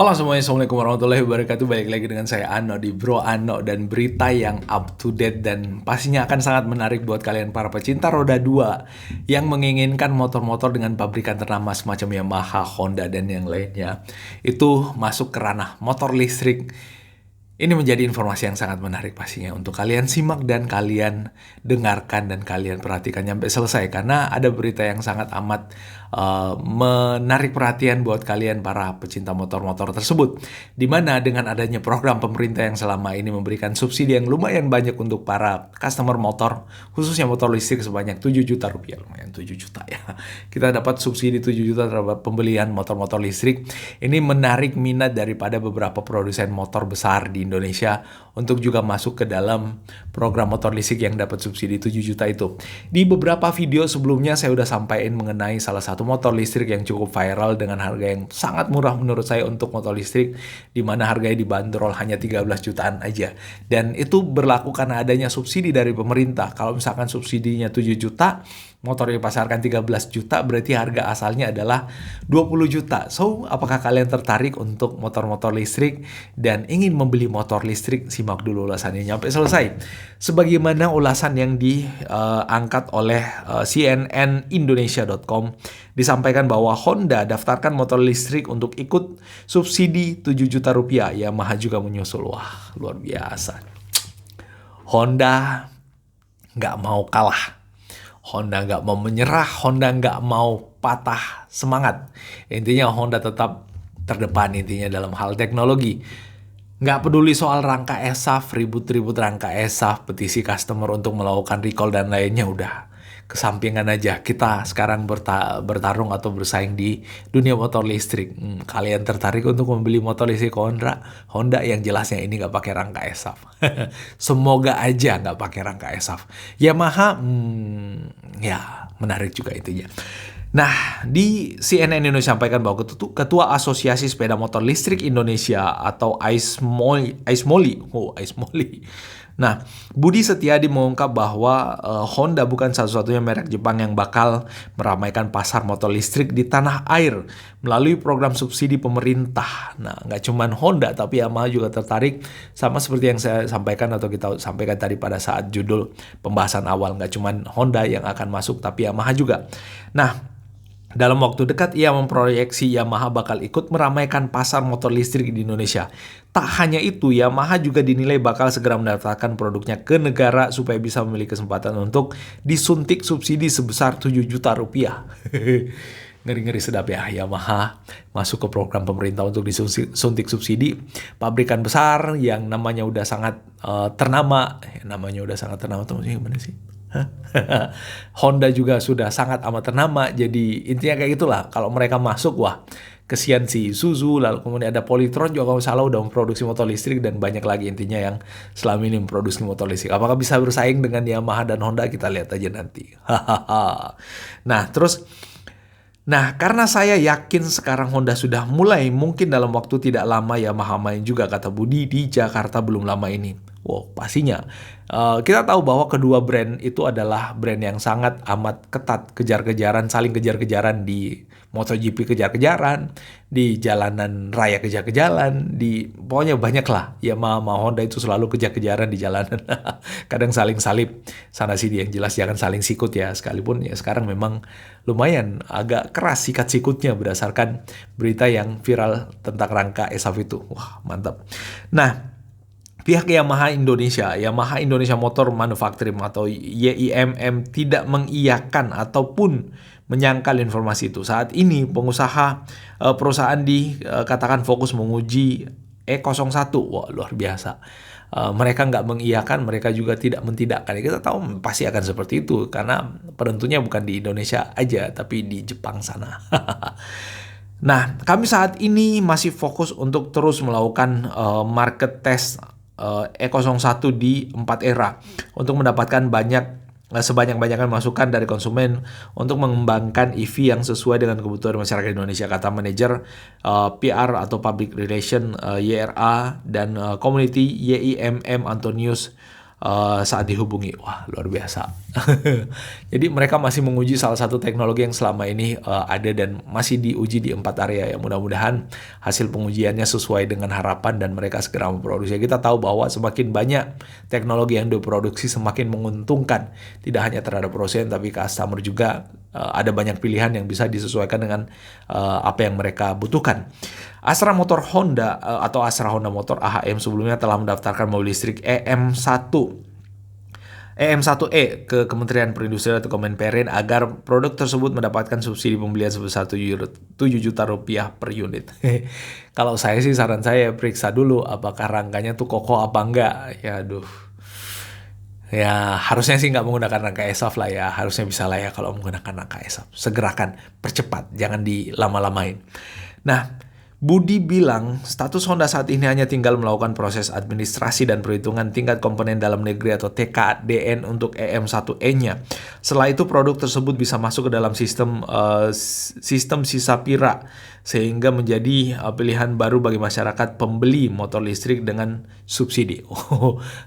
Halo semuanya, Assalamualaikum warahmatullahi wabarakatuh. Balik lagi dengan saya Ano di Bro Ano, dan berita yang up to date dan pastinya akan sangat menarik buat kalian para pecinta roda 2 yang menginginkan motor-motor dengan pabrikan ternama semacam Yamaha, Honda, dan yang lainnya itu masuk ke ranah motor listrik. Ini menjadi informasi yang sangat menarik pastinya untuk kalian simak dan kalian dengarkan dan kalian perhatikan sampai selesai, karena ada berita yang sangat amat menarik perhatian buat kalian para pecinta motor-motor tersebut, di mana dengan adanya program pemerintah yang selama ini memberikan subsidi yang lumayan banyak untuk para customer motor, khususnya motor listrik sebanyak 7 juta rupiah. Lumayan 7 juta ya. Kita dapat subsidi 7 juta terhadap pembelian motor-motor listrik. Ini menarik minat daripada beberapa produsen motor besar di Indonesia untuk juga masuk ke dalam program motor listrik yang dapat subsidi 7 juta itu. Di beberapa video sebelumnya saya udah sampaikan mengenai salah satu motor listrik yang cukup viral dengan harga yang sangat murah menurut saya untuk motor listrik, di mana harganya dibanderol hanya 13 jutaan aja. Dan itu berlaku karena adanya subsidi dari pemerintah. Kalau misalkan subsidinya 7 juta, motor yang dipasarkan 13 juta, berarti harga asalnya adalah 20 juta. So, apakah kalian tertarik untuk motor-motor listrik dan ingin membeli motor listrik? Simak dulu ulasannya sampai selesai. Sebagaimana ulasan yang diangkat oleh cnnindonesia.com, disampaikan bahwa Honda daftarkan motor listrik untuk ikut subsidi 7 juta rupiah. Yamaha juga menyusul. Wah, luar biasa. Honda nggak mau kalah. Honda nggak mau menyerah, Honda nggak mau patah semangat. Intinya Honda tetap terdepan intinya dalam hal teknologi. Nggak peduli soal rangka ESAF, ribut-ribut rangka ESAF, petisi customer untuk melakukan recall dan lainnya, udah kesampingan aja. Kita sekarang bertarung atau bersaing di dunia motor listrik. Kalian tertarik untuk membeli motor listrik Honda yang jelasnya ini nggak pakai rangka ESAF. Semoga aja nggak pakai rangka ESAF. Yamaha, ya menarik juga intinya. Nah, di CNN Indonesia sampaikan bahwa Ketua Asosiasi Sepeda Motor Listrik Indonesia atau AISMOLI. Nah, Budi Setiadi mengungkap bahwa Honda bukan satu-satunya merek Jepang yang bakal meramaikan pasar motor listrik di tanah air melalui program subsidi pemerintah. Nah, nggak cuma Honda, tapi Yamaha juga tertarik, sama seperti yang saya sampaikan atau kita sampaikan tadi pada saat judul pembahasan awal. Nggak cuma Honda yang akan masuk, tapi Yamaha juga. Nah, dalam waktu dekat, ia memproyeksi Yamaha bakal ikut meramaikan pasar motor listrik di Indonesia. Tak hanya itu, Yamaha juga dinilai bakal segera mendaftarkan produknya ke negara supaya bisa memiliki kesempatan untuk disuntik subsidi sebesar 7 juta rupiah. Ngeri-ngeri sedap ya, Yamaha masuk ke program pemerintah untuk disuntik subsidi. Pabrikan besar yang namanya udah sangat ternama. Namanya udah sangat ternama, teman-teman, gimana sih? Honda juga sudah sangat amat ternama, jadi intinya kayak gitulah. Kalau mereka masuk, wah kesian si Isuzu, lalu kemudian ada Polytron juga kalau salah udah memproduksi motor listrik, dan banyak lagi intinya yang selama ini memproduksi motor listrik. Apakah bisa bersaing dengan Yamaha dan Honda? Kita lihat aja nanti. Nah, karena saya yakin sekarang Honda sudah mulai, mungkin dalam waktu tidak lama Yamaha main juga, kata Budi, di Jakarta belum lama ini. Wow, pastinya. Kita tahu bahwa kedua brand itu adalah brand yang sangat amat ketat, kejar-kejaran, saling kejar-kejaran di MotoGP, kejar-kejaran, di jalanan raya kejar-kejaran, pokoknya banyak lah. Yamaha sama Honda itu selalu kejar-kejaran di jalanan. Kadang saling salip sana sini, yang jelas jangan saling sikut ya, sekalipun ya sekarang memang lumayan agak keras sikat sikutnya berdasarkan berita yang viral tentang rangka ESAF itu. Wah, mantap. Nah, pihak Yamaha Indonesia Motor Manufacturing atau YIMM tidak mengiyakan ataupun menyangkal informasi itu. Saat ini pengusaha perusahaan dikatakan fokus menguji E01. Wah, luar biasa. Mereka nggak mengiyakan, mereka juga tidak mentidakkan. Kita tahu pasti akan seperti itu, karena penentunya bukan di Indonesia aja, tapi di Jepang sana. Nah, kami saat ini masih fokus untuk terus melakukan market test E01 di 4 era untuk mendapatkan sebanyak-banyaknya masukan dari konsumen untuk mengembangkan EV yang sesuai dengan kebutuhan masyarakat Indonesia, kata manajer PR atau Public Relation YRA dan Community YIMM Antonius saat dihubungi. Wah, luar biasa. Jadi mereka masih menguji salah satu teknologi yang selama ini ada dan masih diuji di 4 area ya. Mudah-mudahan hasil pengujiannya sesuai dengan harapan dan mereka segera memproduksi. Kita tahu bahwa semakin banyak teknologi yang diproduksi semakin menguntungkan. Tidak hanya terhadap produsen tapi customer juga ada banyak pilihan yang bisa disesuaikan dengan apa yang mereka butuhkan. Astra Motor Honda atau Astra Honda Motor AHM sebelumnya telah mendaftarkan mobil listrik EM1E ke Kementerian Perindustrian atau Kemenperin agar produk tersebut mendapatkan subsidi pembelian sebesar 7 juta rupiah per unit. Kalau saya sih saran saya periksa dulu apakah rangkanya tuh kokoh apa enggak. Ya aduh. Ya harusnya sih nggak menggunakan rangka ESAF lah ya. Harusnya bisa lah ya kalau menggunakan rangka ESAF. Segerakan, percepat, jangan dilama-lamain. Nah, Budi bilang status Honda saat ini hanya tinggal melakukan proses administrasi dan perhitungan tingkat komponen dalam negeri atau TKDN untuk EM1E-nya. Setelah itu produk tersebut bisa masuk ke dalam sistem Sisapira sehingga menjadi pilihan baru bagi masyarakat pembeli motor listrik dengan subsidi.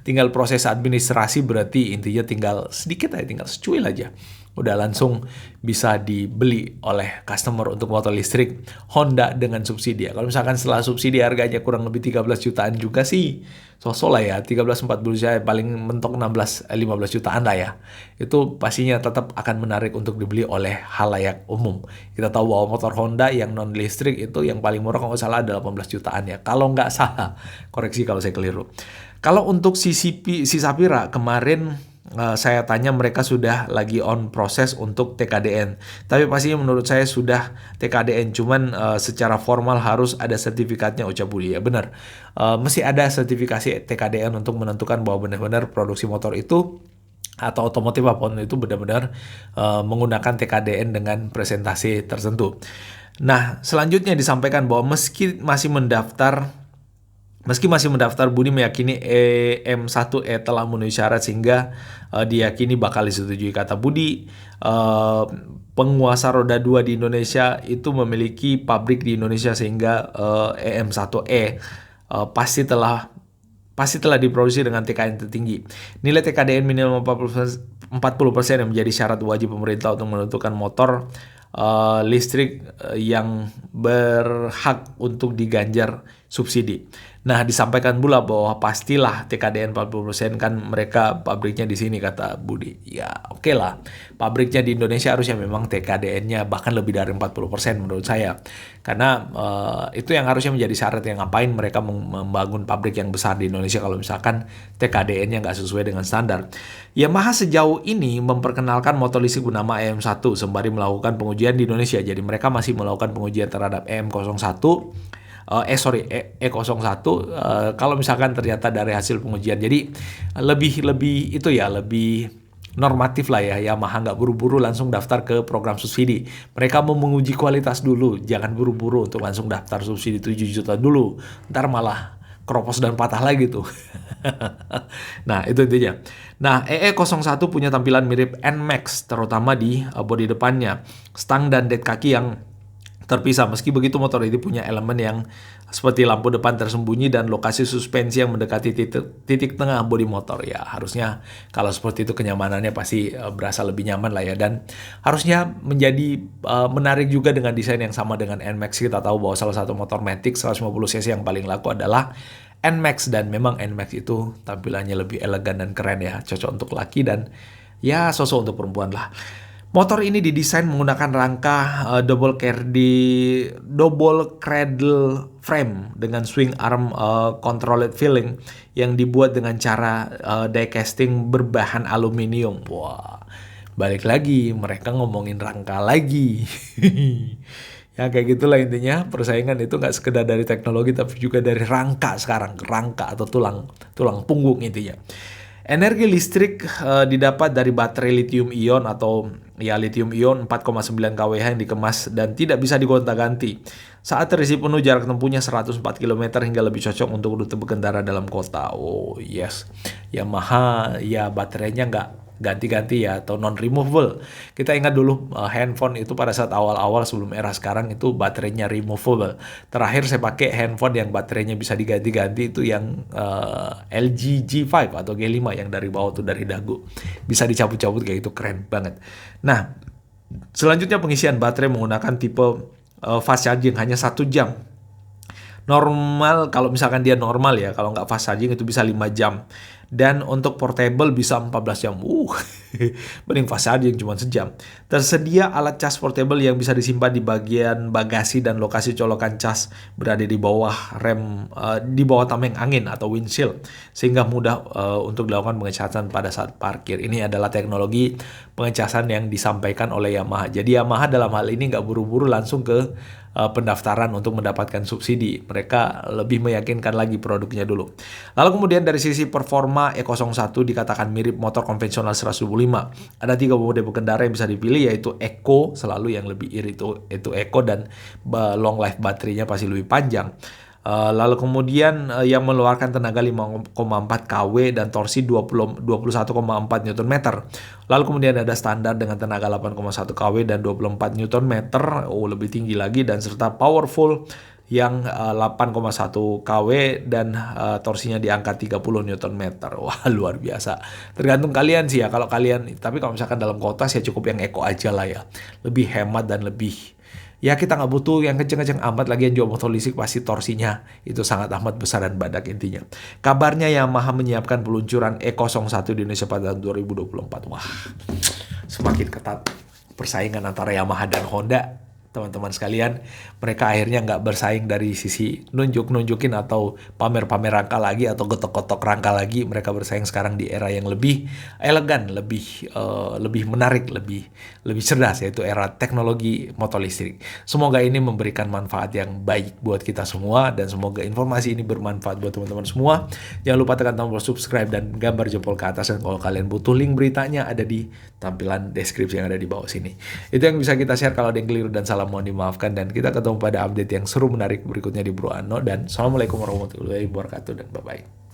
Tinggal proses administrasi berarti intinya tinggal sedikit aja, tinggal secuil aja. Udah langsung bisa dibeli oleh customer untuk motor listrik Honda dengan subsidi. Kalau misalkan setelah subsidi harganya kurang lebih 13 jutaan juga sih, sosok lah ya, 13-14 juta, paling mentok 16-15 jutaan lah ya. Itu pastinya tetap akan menarik untuk dibeli oleh halayak umum. Kita tahu bahwa motor Honda yang non listrik itu yang paling murah kalau nggak salah ada 18 jutaan ya. Kalau nggak salah, koreksi kalau saya keliru. Kalau untuk Sisapira kemarin saya tanya mereka sudah lagi on proses untuk TKDN. Tapi pastinya menurut saya sudah TKDN. Cuman secara formal harus ada sertifikatnya, ucap Budi. Ya benar. Mesti ada sertifikasi TKDN untuk menentukan bahwa benar-benar produksi motor itu atau otomotif apapun itu benar-benar menggunakan TKDN dengan presentasi tertentu. Nah, selanjutnya disampaikan bahwa meski masih mendaftar, Budi meyakini EM1E telah memenuhi syarat sehingga diyakini bakal disetujui. Kata Budi, penguasa roda 2 di Indonesia itu memiliki pabrik di Indonesia sehingga EM1E pasti telah diproduksi dengan TKDN tertinggi. Nilai TKDN minimal 40% yang menjadi syarat wajib pemerintah untuk menentukan motor listrik yang berhak untuk diganjar subsidi. Nah, disampaikan pula bahwa pastilah TKDN 40% kan mereka pabriknya di sini, kata Budi. Ya, oke lah. Pabriknya di Indonesia harusnya memang TKDN-nya bahkan lebih dari 40% menurut saya. Karena itu yang harusnya menjadi syarat, yang ngapain mereka membangun pabrik yang besar di Indonesia kalau misalkan TKDN-nya nggak sesuai dengan standar. Yamaha sejauh ini memperkenalkan motor listrik bernama EM1 sembari melakukan pengujian di Indonesia. Jadi mereka masih melakukan pengujian terhadap EM01. E01 kalau misalkan ternyata dari hasil pengujian, jadi lebih itu ya, lebih normatif lah ya. Yamaha nggak buru-buru langsung daftar ke program subsidi. Mereka mau menguji kualitas dulu, jangan buru-buru untuk langsung daftar subsidi 7 juta dulu, ntar malah keropos dan patah lagi tuh. Nah, itu intinya. Nah, EE01 punya tampilan mirip NMAX, terutama di bodi depannya, stang dan dek kaki yang terpisah. Meski begitu, motor ini punya elemen yang seperti lampu depan tersembunyi dan lokasi suspensi yang mendekati titik tengah bodi motor. Ya, harusnya kalau seperti itu kenyamanannya pasti berasa lebih nyaman lah ya. Dan harusnya menjadi menarik juga dengan desain yang sama dengan NMAX. Kita tahu bahwa salah satu motor Matic 150cc yang paling laku adalah NMAX, dan memang NMAX itu tampilannya lebih elegan dan keren ya. Cocok untuk laki dan ya sosok untuk perempuan lah. Motor ini didesain menggunakan rangka double cradle frame dengan swing arm controlled filling yang dibuat dengan cara die casting berbahan aluminium. Wah, balik lagi mereka ngomongin rangka lagi. Ya kayak gitulah intinya, persaingan itu nggak sekedar dari teknologi tapi juga dari rangka sekarang, rangka atau tulang punggung intinya. Energi listrik didapat dari baterai lithium ion atau ya lithium ion 4,9 kWh yang dikemas dan tidak bisa digonta-ganti. Saat terisi penuh jarak tempuhnya 104 km hingga lebih cocok untuk rute berkendara dalam kota. Oh yes, Yamaha ya baterainya ganti-ganti ya, atau non-removable. Kita ingat dulu handphone itu pada saat awal-awal sebelum era sekarang itu baterainya removable. Terakhir saya pakai handphone yang baterainya bisa diganti-ganti itu yang LG G5 atau G5 yang dari bawah tuh, dari dagu. Bisa dicabut-cabut kayak gitu, keren banget. Nah, selanjutnya pengisian baterai menggunakan tipe fast charging hanya 1 jam. Normal, kalau misalkan dia normal ya, kalau nggak fast charging itu bisa 5 jam. Dan untuk portable bisa 14 jam. Mending fast charging cuma sejam. Tersedia alat cas portable yang bisa disimpan di bagian bagasi dan lokasi colokan cas berada di bawah rem, di bawah tameng angin atau windshield, sehingga mudah untuk dilakukan pengecasan pada saat parkir. Ini adalah teknologi pengecasan yang disampaikan oleh Yamaha. Jadi Yamaha dalam hal ini nggak buru-buru langsung ke pendaftaran untuk mendapatkan subsidi. Mereka lebih meyakinkan lagi produknya dulu. Lalu kemudian dari sisi performa E01 dikatakan mirip motor konvensional 125. Ada 3 mode pengendara yang bisa dipilih, yaitu Eco, selalu yang lebih irit itu Eco, dan long life baterainya pasti lebih panjang. Lalu kemudian yang mengeluarkan tenaga 5,4 kW dan torsi 21,4 Nm. Lalu kemudian ada standar dengan tenaga 8,1 kW dan 24 Nm, lebih tinggi lagi, dan serta powerful yang 8,1 kW dan torsinya di angka 30 Nm. Wah, luar biasa. Tergantung kalian sih ya, kalau kalian, tapi kalau misalkan dalam kota sih cukup yang Eco aja lah ya. Lebih hemat dan lebih, ya kita nggak butuh yang kenceng-kenceng amat, lagi yang jual motor listrik pasti torsinya itu sangat amat besar dan badak intinya. Kabarnya Yamaha menyiapkan peluncuran E01 di Indonesia pada tahun 2024. Wah, semakin ketat persaingan antara Yamaha dan Honda. Teman-teman sekalian, mereka akhirnya nggak bersaing dari sisi nunjukin atau pamer-pamer rangka lagi atau getok-getok rangka lagi. Mereka bersaing sekarang di era yang lebih elegan, lebih menarik, lebih cerdas, yaitu era teknologi motor listrik. Semoga ini memberikan manfaat yang baik buat kita semua, dan semoga informasi ini bermanfaat buat teman-teman semua. Jangan lupa tekan tombol subscribe dan gambar jempol ke atas, dan kalau kalian butuh link beritanya ada di tampilan deskripsi yang ada di bawah sini. Itu yang bisa kita share. Kalau ada yang keliru dan salah mohon dimaafkan, dan kita ketemu pada update yang seru menarik berikutnya di Bro Ano, dan assalamualaikum warahmatullahi wabarakatuh, dan bye-bye.